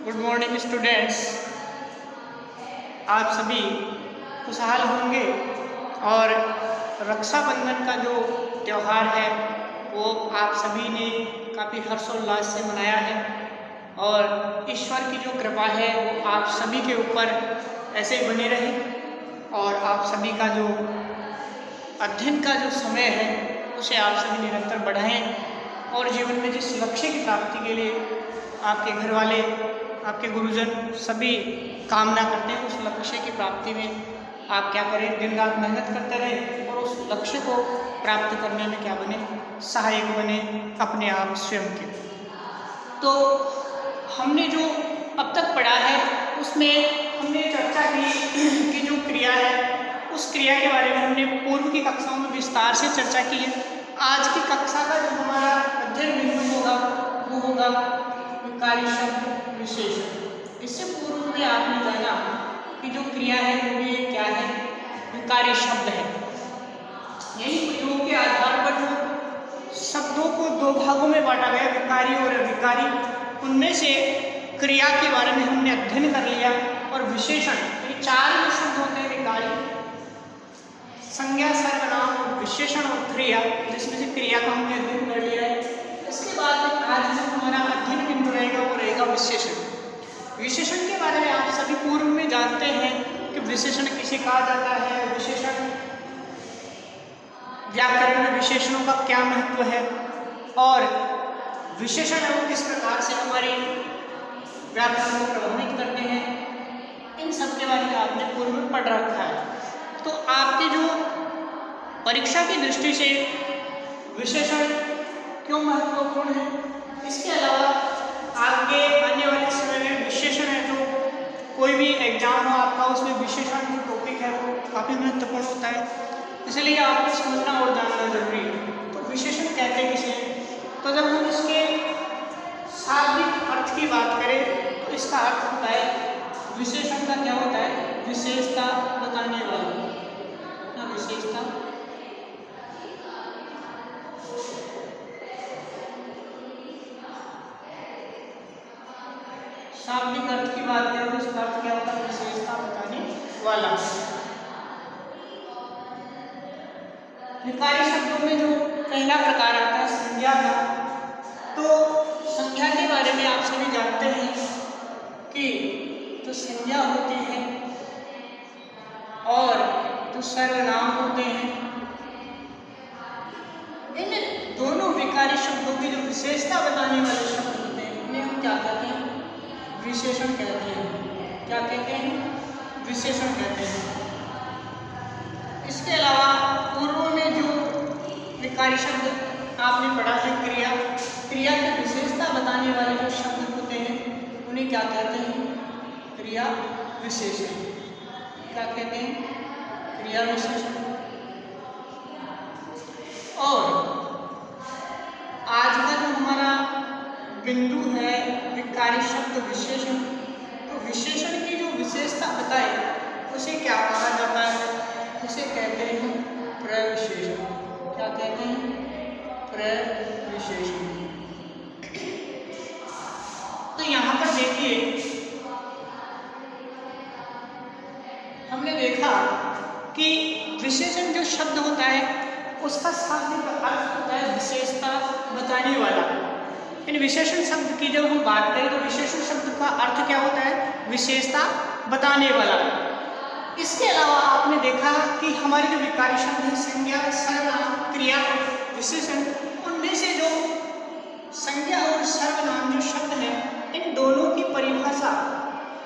Good morning students. आप सभी खुशहाल होंगे और रक्षाबंधन का जो त्यौहार है वो आप सभी ने काफ़ी हर्षोल्लास से मनाया है और ईश्वर की जो कृपा है वो आप सभी के ऊपर ऐसे ही बनी रहे और आप सभी का जो अध्ययन का जो समय है उसे आप सभी निरंतर बढ़ाएं और जीवन में जिस लक्ष्य की प्राप्ति के लिए आपके घर वाले, आपके गुरुजन सभी कामना करते हैं, उस लक्ष्य की प्राप्ति में आप क्या करें, दिन रात मेहनत करते रहें और उस लक्ष्य को प्राप्त करने में क्या बने, सहायक बने अपने आप स्वयं के। तो हमने जो अब तक पढ़ा है उसमें हमने चर्चा की कि जो क्रिया है उस क्रिया के बारे में हमने पूर्व की कक्षाओं में विस्तार से चर्चा की है। आज की कक्षा का जो हमारा अध्ययन बिंदु होगा वो होगा विकारी शब्द विशेषण। इससे पूर्व में आपने जाना कि जो क्रिया है वो भी क्या है, विकारी शब्द है। यही प्रयोग के आधार पर जो शब्दों को दो भागों में बांटा गया, विकारी और अविकारी, उनमें से क्रिया के बारे में हमने अध्ययन कर लिया और विशेषण, ये चार जो शब्द होते हैं, विकारी, संज्ञा, सर्वनाम और विशेषण और क्रिया, जिसमें से क्रिया का हमने अध्ययन कर लिया है। इसके बाद में आज जो हमारा अध्ययन बिंदु रहेगा वो रहेगा विशेषण। विशेषण के बारे में आप सभी पूर्व में जानते हैं कि विशेषण किसे कहा जाता है, विशेषण व्याकरण में विशेषणों का क्या महत्व है और विशेषण है वो किस प्रकार से हमारी व्याकरण को प्रभावित करते हैं, इन सब के बारे में आपने पूर्व में पढ़ रखा है। तो आपके जो परीक्षा की दृष्टि से विशेषण क्यों महत्वपूर्ण है, इसके अलावा आगे आने वाले समय में विशेषण है, जो कोई भी एग्जाम हो आपका उसमें विशेषण जो टॉपिक है वो काफ़ी महत्वपूर्ण होता है, इसलिए आपको समझना और जानना जरूरी है। तो विशेषण कहते हैं किसे, तो जब हम इसके शाब्दिक अर्थ की बात करें तो इसका अर्थ होता है, विशेषण का क्या होता है, विशेषता बताने वाला, विशेषता शाब्दिक अर्थ की बात करें तो इसका अर्थ क्या होता है, विशेषता बताने वाला। विकारी शब्दों में जो पहला प्रकार आता है संज्ञा का, तो संज्ञा के बारे में आप सभी जानते हैं कि जो संज्ञा होती है और जो सर्वनाम होते हैं, इन दोनों विकारी शब्दों की जो विशेषता बताने वाले शब्द होते हैं उन्हें हम क्या कहते हैं, विशेषण कहते हैं। क्या कहते हैं, विशेषण कहते हैं। इसके अलावा पूर्व में जो विकारी शब्द आपने पढ़ा है, क्रिया, क्रिया की विशेषता बताने वाले जो शब्द होते हैं उन्हें क्या कहते हैं, क्रिया विशेषण। क्या कहते हैं, क्रिया विशेषण। और आज का जो हमारा बिंदु है विकारी शब्द विशेषण, तो विशेषण की जो विशेषता बताए उसे क्या कहा जाता है, उसे कहते हैं प्रविशेषण। क्या कहते हैं, प्रविशेषण। तो यहाँ पर देखिए हमने देखा कि विशेषण जो शब्द होता है उसका शाब्दिक अर्थ होता है विशेषता बताने वाला। इन विशेषण शब्द की जब हम बात करें तो विशेषण शब्द का अर्थ क्या होता है, विशेषता बताने वाला। इसके अलावा आपने देखा कि हमारे जो विकारी शब्द हैं, संज्ञा, सर्वनाम, क्रिया, विशेषण, उनमें से जो संज्ञा और सर्वनाम जो शब्द हैं इन दोनों की परिभाषा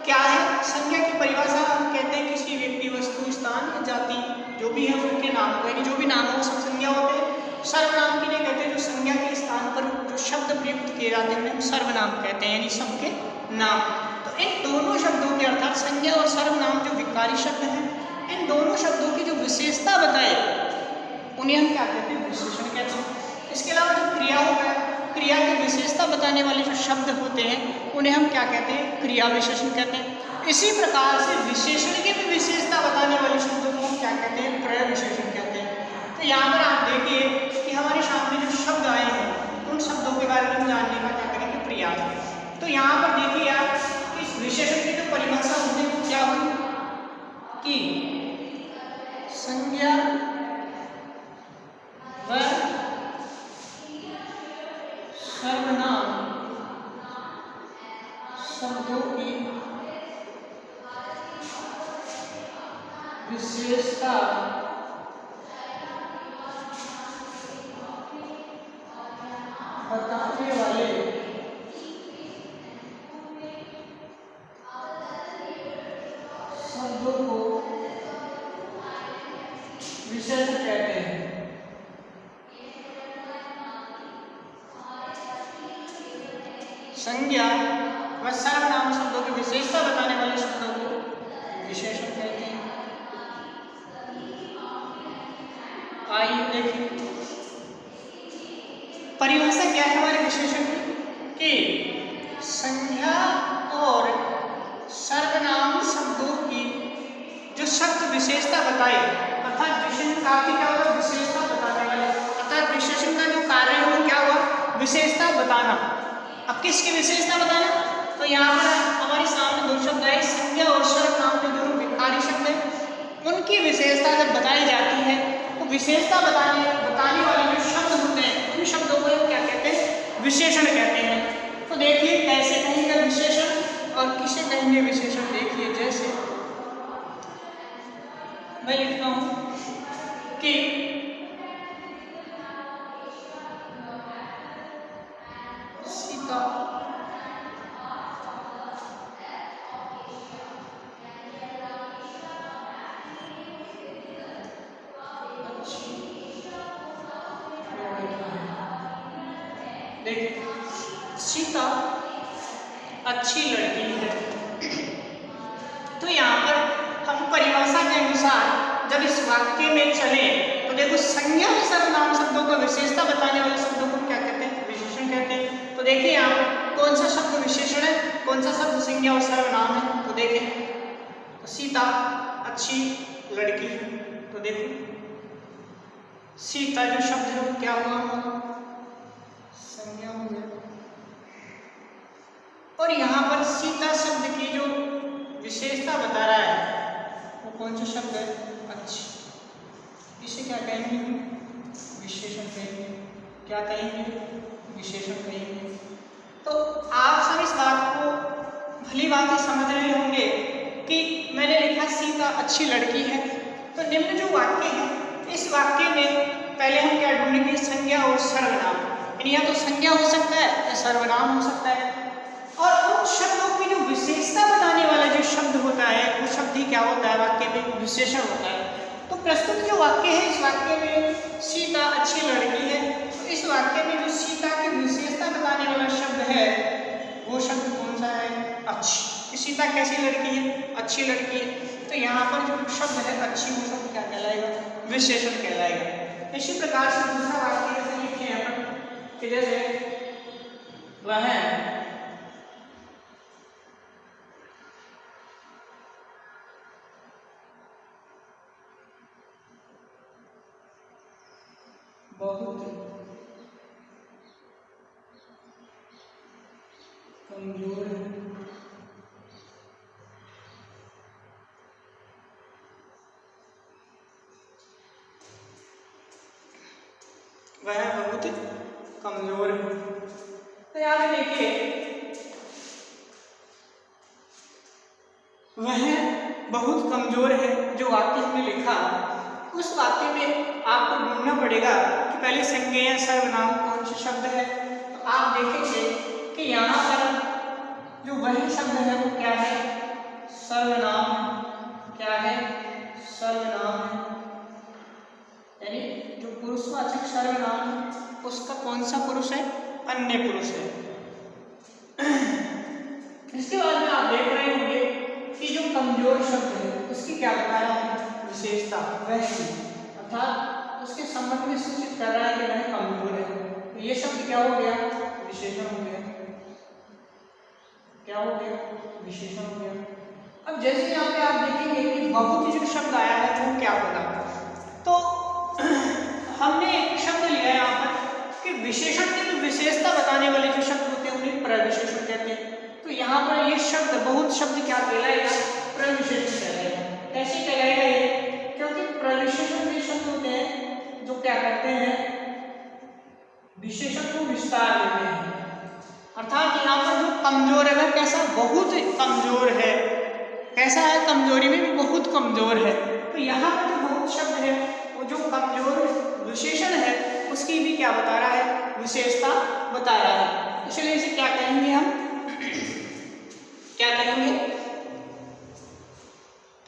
क्या है। संज्ञा की परिभाषा हम कहते हैं किसी व्यक्ति, वस्तु, स्थान, जाति जो भी है उनके नाम को, यानी जो भी नाम हो सब संज्ञा होते हैं। सर्वनाम के लिए कहते हैं जो संज्ञा के स्थान पर जो शब्द प्रयुक्त किए जाते हैं उन्हें सर्वनाम कहते हैं, यानी सबके नाम। तो इन दोनों शब्दों के अर्थात संज्ञा और सर्वनाम जो विकारी शब्द हैं, इन दोनों शब्दों की जो विशेषता बताए उन्हें हम क्या कहते हैं, विशेषण कहते हैं। इसके अलावा जो क्रिया होगा, क्रिया की विशेषता बताने वाले जो शब्द होते हैं उन्हें हम क्या कहते हैं, क्रिया विशेषण कहते हैं। इसी प्रकार से विशेषण की भी विशेषता बताने वाले शब्दों को हम क्या कहते हैं, प्रविशेषण कहते हैं। तो यहाँ पर आप देखिए कि हमारे सामने जो शब्द आए हैं उन शब्दों के बारे में जानने का क्या करेंगे, प्रयास। तो यहाँ पर देखिए आप कि की संज्ञा व सर्वनाम शब्दों की विशेषता बताने वाले शब्दों को विशेषण कहते हैं। संज्ञा व सर्वनाम शब्दों की विशेषता बताने वाले शब्दों को विशेषण कहते हैं। आइए देखिए परिभाषा क्या है हमारे विशेषण की कि संज्ञा और सर्वनाम शब्दों की जो शब्द विशेषता बताए अर्थात विशेषण का क्या होगा विशेषता बताने वाले अर्थात विशेषण का जो कार्य है वो क्या हुआ विशेषता बताना। अब किसकी विशेषता बताना तो यहाँ पर हमारे सामने दो शब्द आए संज्ञा और सर्वनाम के दोनों विकारी शब्द हैं उनकी विशेषता जब बताई जाती है तो विशेषता बताने वाले जो शब्द होते हैं उन शब्दों को हम क्या कहते हैं विशेषण कहते हैं। तो देखिए कैसे कहेंगे विशेषण और किसे कहेंगे विशेषण। देखिए जैसे मैं लिखता हूं कि सीता देखिए सीता अच्छी लड़की है। तो यहाँ पर हम परिभाषा के अनुसार जब इस वाक्य में चले तो देखो संज्ञा और सर्वनाम शब्दों को विशेषता बताने वाले शब्दों को क्या कहते हैं विशेषण कहते हैं। तो देखिए यहाँ पर कौन सा शब्द विशेषण है कौन सा शब्द संज्ञा और सर्वनाम है। तो देखें तो सीता अच्छी लड़की है। तो देखो सीता जो शब्द है वो क्या हुआ संज्ञा हो गया और यहाँ पर सीता शब्द की जो विशेषता बता रहा है वो कौन सा शब्द है अच्छी। इसे क्या कहेंगे विशेषण कहेंगे। क्या कहेंगे विशेषण कहेंगे। तो आप सब इस बात को भली बात समझ रहे होंगे कि मैंने लिखा सीता अच्छी लड़की है। तो निम्न जो वाक्य है इस वाक्य में पहले हम क्या ढूंढेंगे संज्ञा और सर्वनाम या तो संज्ञा हो सकता है या सर्वनाम हो सकता है और उन शब्दों की जो विशेषता बताने वाला जो शब्द होता है वो शब्द ही क्या होता है वाक्य में विशेषण होता है। तो प्रस्तुत जो वाक्य है इस वाक्य में सीता अच्छी लड़की है। तो इस वाक्य में जो सीता की विशेषता बताने वाला शब्द है वो शब्द कौन सा है अच्छी। सीता कैसी लड़की है अच्छी लड़की है। तो यहाँ पर जो शब्द है अच्छी वो शब्द क्या कहलाएगा विशेषण कहलाएगा। इसी प्रकार से दूसरा वाक्य जैसे लिखे हैं अपन कि जैसे वह बहुत कमजोर है। वह बहुत कमजोर है। तो याद देखिए वह बहुत कमजोर है जो वाक्य हमने लिखा उस वाक्य में आपको ढूंढना पड़ेगा कि पहले संज्ञा या सर्वनाम कौन सा शब्द है। तो आप देखेंगे कि यहाँ पर जो वह शब्द है वो क्या है सर्वनाम है। क्या है सर्वनाम है यानी जो पुरुषवाचक सर्वनाम है उसका कौन सा पुरुष है अन्य पुरुष है। इसके बाद में आप देख रहे होंगे कि जो कमजोर शब्द है उसकी क्या बताया है विशेषता वह अर्थात उसके संबंध में सूचित कर रहा है कि वह कमजोर है। तो ये शब्द क्या हो गया विशेषण हो गया। क्या हो गया विशेषण हो गया। अब जैसे यहाँ पे आप देखेंगे कि बहुत जो शब्द आया है वो क्या होगा। तो हमने एक शब्द लिया यहाँ पर कि विशेषण की जो विशेषता बताने वाले जो शब्द होते हैं उन्हें प्रविशेषण कहते हैं। तो यहाँ पर ये शब्द बहुत शब्द क्या कहलाएगा प्रविशेषण कहलाएगा। ऐसे कहलाएगा ये, क्योंकि प्रविशेषण वे शब्द होते हैं जो क्या करते हैं, विशेषण को विस्तार देते हैं। अर्थात यहाँ पर जो कमजोर है वह कैसा, बहुत कमजोर है। कैसा है, कमजोरी में भी बहुत कमजोर है। तो यहाँ पर जो बहुत शब्द है वो जो कमजोर विशेषण है उसकी भी क्या बता रहा है, विशेषता बता रहा है। इसलिए इसे क्या कहेंगे हम, क्या कहेंगे,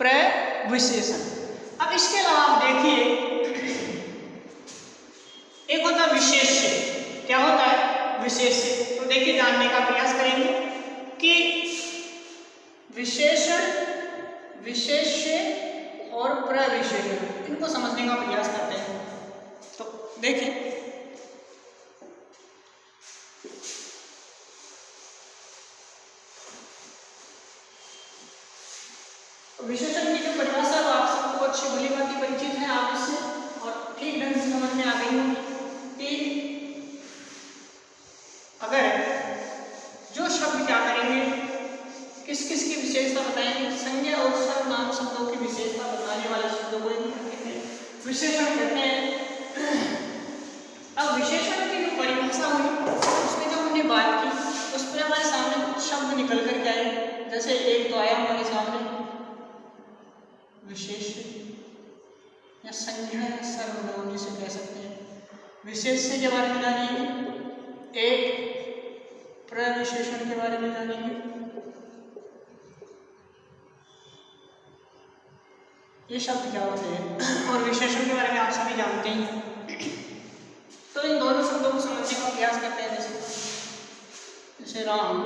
प्रविशेषण। अब इसके अलावा आप देखिए, एक होता है विशेष्य। क्या होता है, विशेष्य। तो देखिए जानने का प्रयास करेंगे कि विशेषण, विशेष्य और प्रविशेषण, इनको समझने का प्रयास करते हैं। तो देखिए विशेषण की जो परिभाषा है आप सबको अच्छी भली भांति परिचित है आप इससे, और ठीक ढंग से समझ में आ गई होगी कि अगर जो शब्द क्या करेंगे, किस किस की विशेषता बताएंगे, संज्ञा और सर्वनाम शब्दों की विशेषता बताने वाले शब्दों को विशेषण कहते हैं। अब विशेषण की जो परिभाषा हुई उसमें जो हमने बात की उस पर हमारे सामने कुछ शब्द निकल कर के आए। जैसे एक तो आया हमारे सामने विशेष्य या संज्ञा या सर्वनाम जिसे कह सकते हैं। विशेष्य के बारे में जानेंगे, एक प्रविशेषण के बारे में जानेंगे। ये शब्द क्या होते हैं और विशेषण के बारे में आप सभी जानते हैं। तो इन दोनों शब्दों को समझने का प्रयास करते हैं। जैसे राम,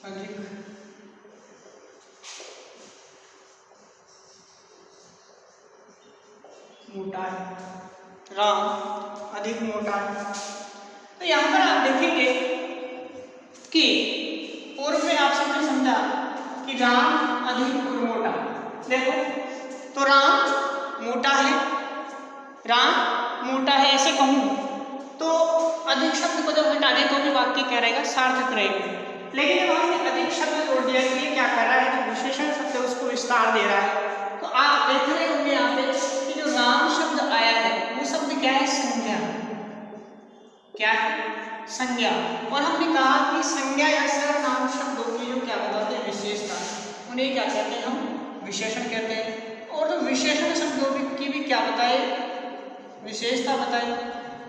अधिक, मोटा है, राम अधिक मोटा है। तो यहाँ पर आप देखेंगे कि पूर्व में आप सबने समझा कि राम अधिक और मोटा। देखो तो राम मोटा है, राम मोटा है ऐसे कहूँ तो अधिक शब्द को जब हटा दें तो भी वाक्य क्या रहेगा, सार्थक रहेगा। लेकिन जब हमने अधिक शब्द जोड़ दिया कि ये क्या कर रहा है, जो विशेषण शब्द है उसको विस्तार दे रहा है। तो आप देख रहे होंगे यहाँ पे कि जो राम शब्द आया है वो शब्द क्या है, संज्ञा। क्या है, संज्ञा। और हमने कहा कि संज्ञा या सर्वनाम शब्दों की जो क्या बताते हैं, विशेषता, उन्हें क्या कहते हैं, हम विशेषण कहते हैं। और जो विशेषण शब्दों की भी क्या बताए, विशेषता बताए,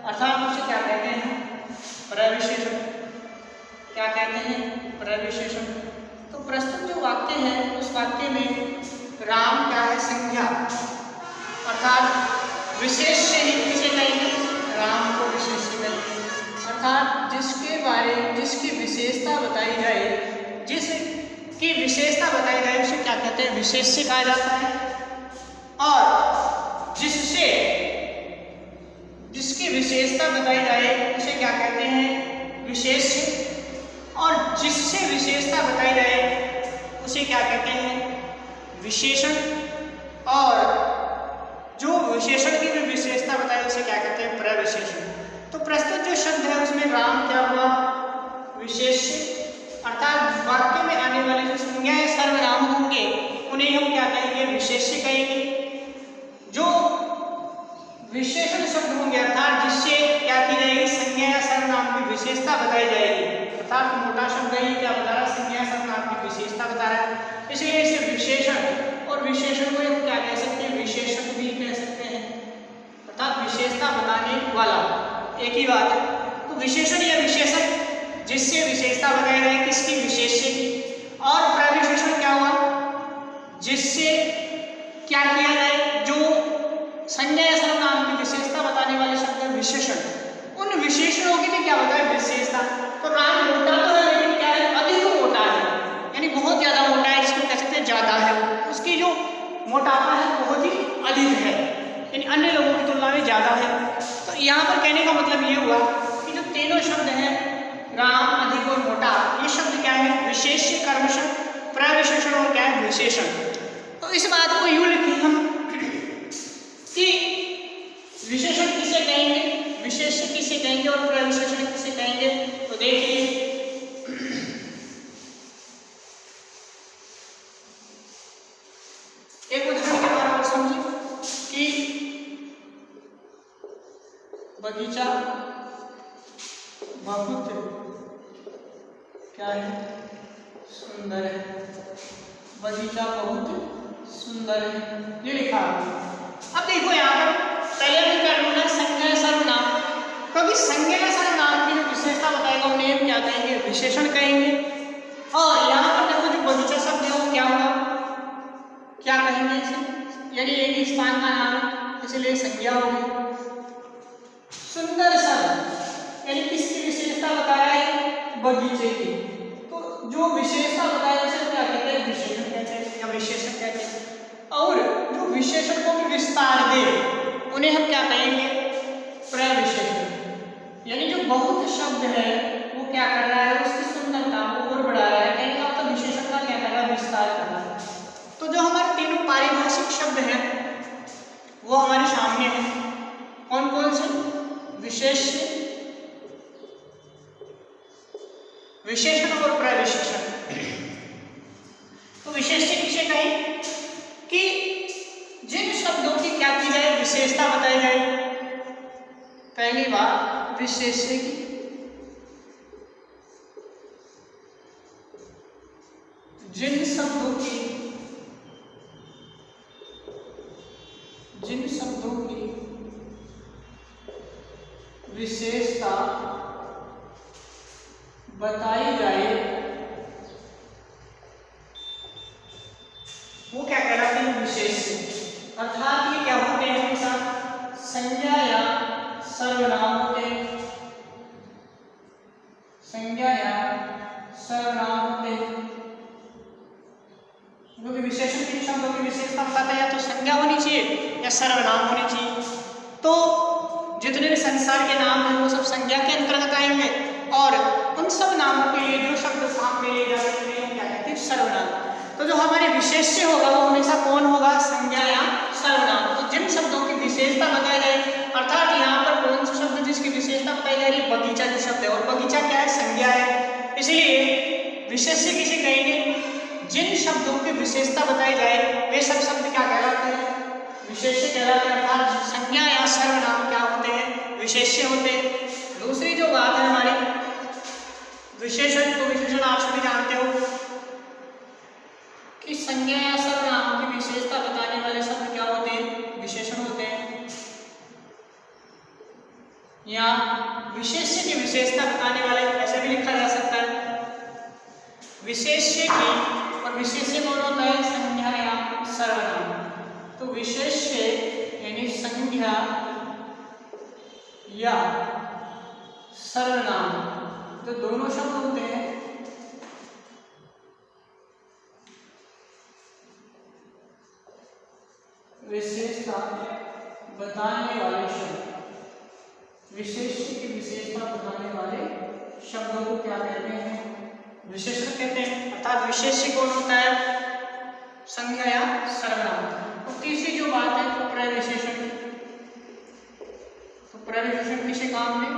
अर्थात उसे क्या कहते हैं, प्रविशेषण। क्या कहते हैं, प्रविशेषण। तो प्रस्तुत जो वाक्य है उस वाक्य में राम क्या है, संज्ञा, अर्थात विशेष से ही किसे कहेंगे, राम को विशेष से कहेंगे। अर्थात जिसकी विशेषता बताई जाए, जिसकी विशेषता बताई जाए उसे क्या कहते हैं, विशेष से कहा जाता है। और जिसकी विशेषता बताई जाए उसे क्या कहते हैं, विशेष से। और जिससे विशेषता बताई जाए उसे क्या कहते हैं, विशेषण। और जो विशेषण की भी विशेषता बताए उसे क्या कहते हैं, प्रविशेषण। तो प्रस्तुत जो शब्द है उसमें राम क्या हुआ, विशेष। अर्थात वाक्य में आने वाले जो संज्ञा या सर्वनाम होंगे उन्हें हम क्या कहेंगे, विशेष्य कहेंगे। जो विशेषण शब्द होंगे अर्थात जिससे क्या की जाएगी, संज्ञा या सर्वनाम की विशेषता बताई जाएगी। अर्थात मोटा शब्द है, क्या बता रहा है, संज्ञा सर्वनाम की विशेषता बता रहा है, इसलिए इसे विशेषण। और विशेषण को हम क्या कह सकते हैं, विशेषक भी कह सकते हैं, अर्थात विशेषता बताने वाला, एक ही बात है। तो विशेषण या विशेषक जिससे विशेषता बताई जाए, किसकी, विशेष से। और प्रविशेषण क्या हुआ, जिससे क्या किया जाए, जो संज्ञा या सर्वनाम की विशेषता बताने वाले शब्द है विशेषण, उन विशेषणों की भी क्या होता है, विशेषता। तो राम मोटा तो है लेकिन क्या है, अधिक मोटा है, यानी बहुत ज्यादा मोटा है, जिसको कह सकते हैं ज्यादा है, उसकी जो मोटापा है बहुत ही अधिक है, यानी अन्य लोगों की तुलना में ज्यादा है। तो यहाँ पर कहने का मतलब ये हुआ कि जो तीनों शब्द हैं, राम, अधिक और मोटा, ये शब्द क्या है, विशेष्य, कर्मशः, प्रविशेषण और क्या है, विशेषण। तो इस बात को यूं लिखें हम कि विशेषण किसे कहेंगे, विशेष्य किसे कहेंगे और प्रविशेषण किसे कहेंगे। तो देखिए एक उदाहरण के द्वारा और समझिए कि बगीचा बहुत क्या है, सुंदर है। बगीचा बहुत सुंदर है, ये लिखा है। अब देखो यहाँ पर पहले भी कर लूँ संज्ञा सर्वनाम, क्योंकि संज्ञा सर्वनाम की जो विशेषता बताएगा उन्हें हम क्या कहेंगे, विशेषण कहेंगे। और यहाँ पर देखो जो बगीचा शब्द है वो क्या होगा, क्या कहेंगे इसे, यानी एक स्थान का नाम है इसलिए संज्ञा होगी। सुंदर शब्द यानी किसकी विशेषता बताया है, बगीचे की। तो जो विशेषता बताया उसे क्या कहते हैं, विशेषण कहते हैं या विशेषण कहते हैं। और जो विशेषण को भी विस्तार दे उन्हें हम क्या कहेंगे, प्रविशेषण। यानी जो बहुत शब्द है वो क्या कर रहा है, उसकी सुंदरता को और बढ़ा रहा है, कहने का मतलब विशेषण का क्या कर रहा है, विस्तार कर रहा है। तो जो हमारे तीनों पारिभाषिक शब्द हैं वो हमारे सामने हैं। कौन कौन से, विशेष्य, विशेषण और प्रविशेषण। तो विशेष्य किसे कहें कि जिन शब्दों की क्या की जाए, विशेषता बताई जाए। पहली बात विशेष्य की, जिन शब्दों की विशेषता बताई जाए वो क्या कहलाते हैं, विशेष्य। अर्थात ये क्या होते हैं, हमेशा संज्ञा या सर्वनाम होते हैं, संज्ञा या सर्वनाम होते हैं। क्योंकि विशेषण किन शब्दों की विशेषता बताता है, या तो संज्ञा होनी चाहिए या सर्वनाम होनी चाहिए। तो जितने भी संसार के नाम हैं वो सब संज्ञा के अंतर्गत आएंगे, और उन सब नामों के लिए जो शब्द सामने ले जाते हैं क्या कहते हैं, सर्वनाम। तो जो हमारे विशेष्य होगा वो हमेशा कौन होगा, संज्ञा या सर्वनाम। तो जिन शब्दों की विशेषता बताई जाए, अर्थात यहाँ पर कौन सा शब्द जिसकी विशेषता बताई जा रही है, बगीचा जो शब्द है, और बगीचा क्या है, संज्ञा है। इसलिए विशेष्य किसे कहेंगे, जिन शब्दों की विशेषता बताई जाए वे सब शब्द क्या कहलाते हैं, विशेष्य कहलाते हैं। अर्थात संज्ञा या सर्वनाम क्या होते हैं, विशेष्य होते हैं। दूसरी जो बात है हमारी विशेषण, तो विशेषण आप सभी जानते हो कि संज्ञा या सर्वनाम की विशेषता बताने वाले शब्द क्या होते हैं, विशेषण होते हैं। या विशेष्य की विशेषता बताने वाले ऐसे भी लिखा जा सकता है, विशेष्य की, और विशेष्य कौन होता है, संज्ञा या सर्वनाम। तो विशेष्य यानी संज्ञा या सर्वनाम जो दोनों शब्द होते हैं विशेषता बताने वाले शब्द, विशेष्य की विशेषता बताने वाले शब्दों को क्या कहते हैं, विशेषण कहते हैं। अर्थात विशेष्य कौन होता है, संज्ञा या सर्वनाम। और तीसरी जो बात है तो प्रविशेषण की। तो प्रविशेषण किसे काम में,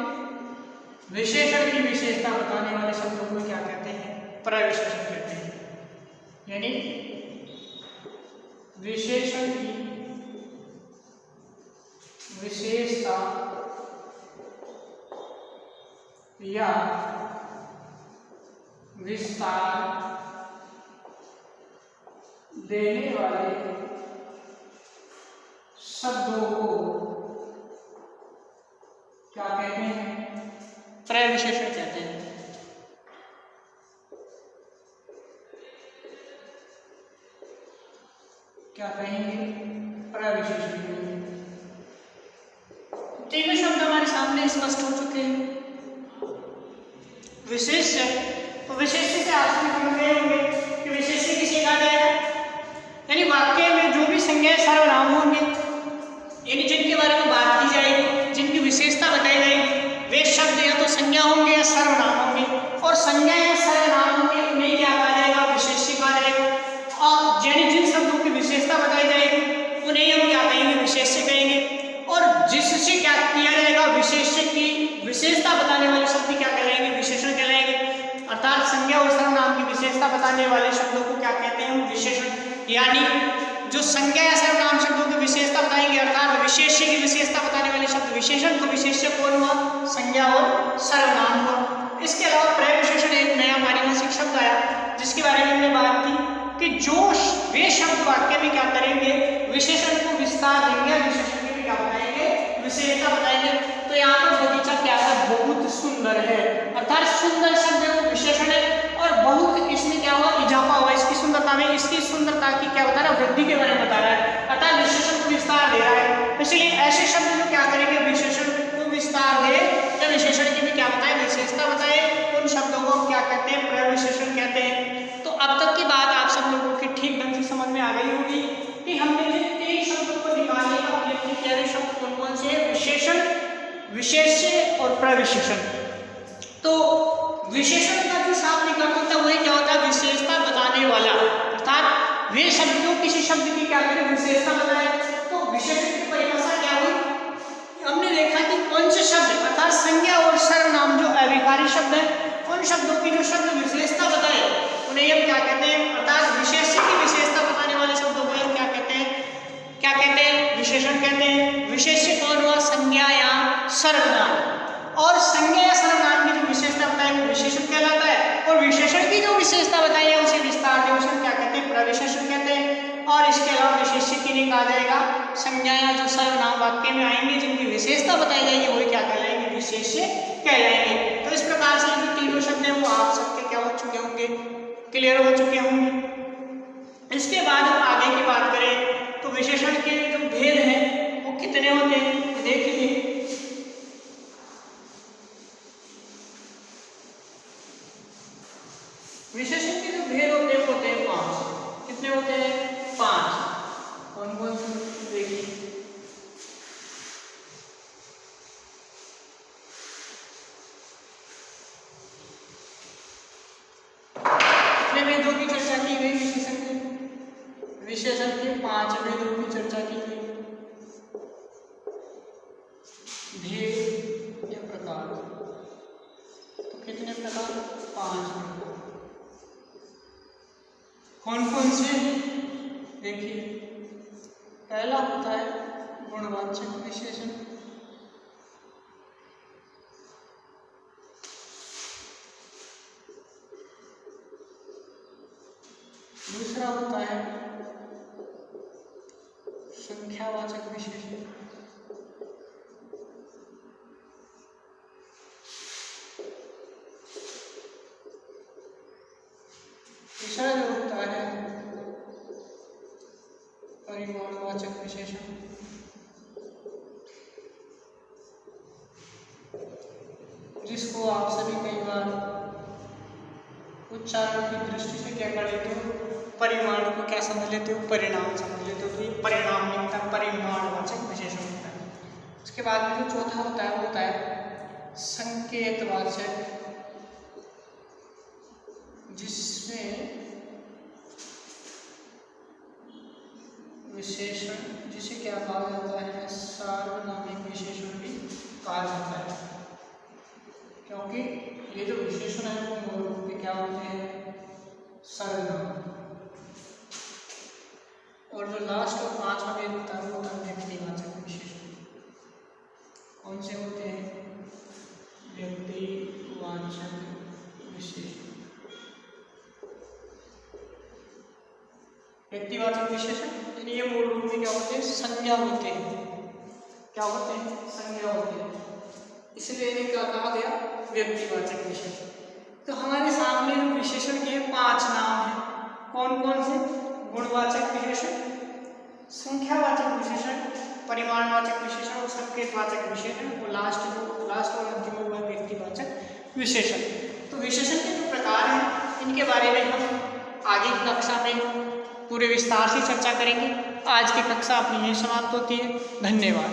विशेषण की विशेषता बताने वाले शब्दों को क्या कहते हैं, प्रविशेषण कहते हैं। यानी विशेषण की विशेषता या विस्तार देने वाले शब्दों को क्या कहते हैं, प्रविशेषण कहते हैं। क्या कहेंगे, प्रविशेषण कहेंगे। तीनों शब्द हमारे सामने स्पष्ट हो चुके हैं। विशेष्य, तो विशेष्य से आप समझ गए होंगे कि विशेष्य किसे कहा जाएगा, यानी वाक्य में जो भी संज्ञा सर्वनाम होंगे, यानी जिनके बारे में बात की जाएगी, जिनकी विशेषता बताई जाएगी, वे शब्द या तो संज्ञा होंगे या सर्वनाम होंगे। और संज्ञा या सर्वनाम होंगे उन्हें क्या कहा जाएगा, विशेष्य कहा जाएगा। और यानी जिन शब्दों की विशेषता बताई जाएगी उन्हें हम क्या कहेंगे, विशेष्य कहेंगे। की विशेषता बताने वाले शब्द क्या कहलाएंगे? विशेषण कहलाएंगे। अर्थात संज्ञा और सर्वनाम की विशेषता बताने वाले शब्दों को क्या कहते हैं? विशेषण। यानी जो संज्ञा या सर्वनाम शब्दों की विशेषता बताएंगे, अर्थात विशेष्य की विशेषता बताने वाले शब्द विशेषण। तो विशेष्य कौन हुआ? संज्ञा और सर्वनाम हुआ। इसके अलावा प्रविशेषण एक नया पारिभाषिक शब्द आया जिसके बारे में हमने बात की कि जो वे शब्द वाक्य में क्या करेंगे? विशेषण को विस्तार देंगे, विशेषण की भी क्या बताएंगे? विशेषता बताएंगे। तो यहाँ पर बगीचा क्या है? बहुत सुंदर है। अर्थात सुंदर शब्द है वो विशेषण है और बहुत इसमें क्या हुआ? इजाफा हुआ इसकी सुंदरता में। इसकी सुंदरता की क्या बता रहा है? वृद्धि के बारे में बता रहा है। अर्थात विशेषण को विस्तार दे रहा है। इसलिए ऐसे शब्द जो क्या करेंगे? विशेषण को विस्तार दे या विशेषण की भी क्या बताए? विशेषता बताए। उन शब्दों को क्या कहते हैं? प्रविशेषण कहते हैं। तो अब तक की बात आप सब लोगों की ठीक ढंग से समझ में आ गई होगी कि हमने जिन 3 शब्दों को निकालने का प्रयत्न किया है, शब्द कौन कौन से हैं? विशेषण, विशेष्य और प्रविशेषण। तो विशेषण का जो शाब्द निकलता होता है वही क्या होता है? विशेषता बताने वाला। अर्थात वे शब्द जो किसी शब्द की क्या करें? विशेषता बताए। तो विशेषण की परिभाषा क्या हुई? हमने देखा कि कौन से शब्द अर्थात संज्ञा और सर्वनाम जो अविकारी शब्द है, उन शब्दों की जो शब्द विशेषता बताए उन्हें हम क्या कहते हैं? अर्थात विशेष्य की विशेषता बताने वाले शब्दों को हम क्या कहते हैं? क्या कहते हैं? विशेषण कहते हैं। विशेष्य कौन हुआ? संज्ञा या सर्वनाम। और संज्ञा या सर्वनाम की जो विशेषता बताई वो विशेषण कहलाता है और विशेषण की जो विशेषता बताई है उसे विस्तार दे उसे क्या कहते हैं? प्रविशेषण कहते हैं। और इसके अलावा विशेष्य की नहीं कहा जाएगा। संज्ञा या जो सर्वनाम वाक्य में आएंगे जिनकी विशेषता बताई जाएगी वही क्या कहलाएंगे? विशेष्य कहलाएंगे। तो इस प्रकार से जो तीनों शब्द हैं वो आप सबके क्या हो चुके होंगे? क्लियर हो चुके होंगे। इसके बाद हम आगे की बात करें तो विशेषण के जो भेद हैं वो कितने होते हैं? देखिए विशेषण के जो भेद होते हैं वो होते हैं 5। कितने होते हैं? 5। कौन कौन से? देखिए कितने भेदों की चर्चा की गई? विशेषण के 5 भेदों की चर्चा की गई। भेद या प्रकार। तो कितने प्रकार? 5। कौन कौन से? देखिए पहला होता है गुणवाचक विशेषण। दूसरा होता है संख्यावाचक विशेषण। तीसरा जो होता है परिमाणवाचक विशेषण। जिसको आप सभी कई बार उच्चारण की दृष्टि से क्या कर लेते हो? परिमाण को क्या समझ लेते हो? परिणाम समझ लेते हो। तो ये परिणाम नहीं होता, परिमाणवाचक विशेषण होता है। उसके बाद में जो चौथा होता है वो होता है संकेतवाचक, जिसमें विशेषण जिसे क्या कहा जाता है? सार्वनामिक विशेषण भी कहा जाता है। क्योंकि ये जो विशेषण है वो मूल रूप में क्या होते हैं? सर्वनाम। और जो लास्ट और 5वां भेद होता है वो होता है व्यक्तिवाचक विशेषण। कौन से होते हैं? व्यक्तिवाचक विशेषण। व्यक्तिवाचक विशेषण यानी ये मूल रूप में क्या होते हैं? संज्ञा होते हैं। क्या होते हैं? संज्ञा होते हैं। इसलिए इन्हें क्या कहा गया? व्यक्तिवाचक विशेषण। तो हमारे सामने जो विशेषण के 5 नाम हैं कौन कौन से? गुणवाचक विशेषण, संख्यावाचक विशेषण, परिमाणवाचक विशेषण और संकेतवाचक विशेषण। वो लास्ट और अंतिम हुआ व्यक्तिवाचक विशेषण। तो विशेषण के जो प्रकार हैं इनके बारे में हम आगे की कक्षा में पूरे विस्तार से चर्चा करेंगे। आज की कक्षा अपनी यही समाप्त होती है। धन्यवाद।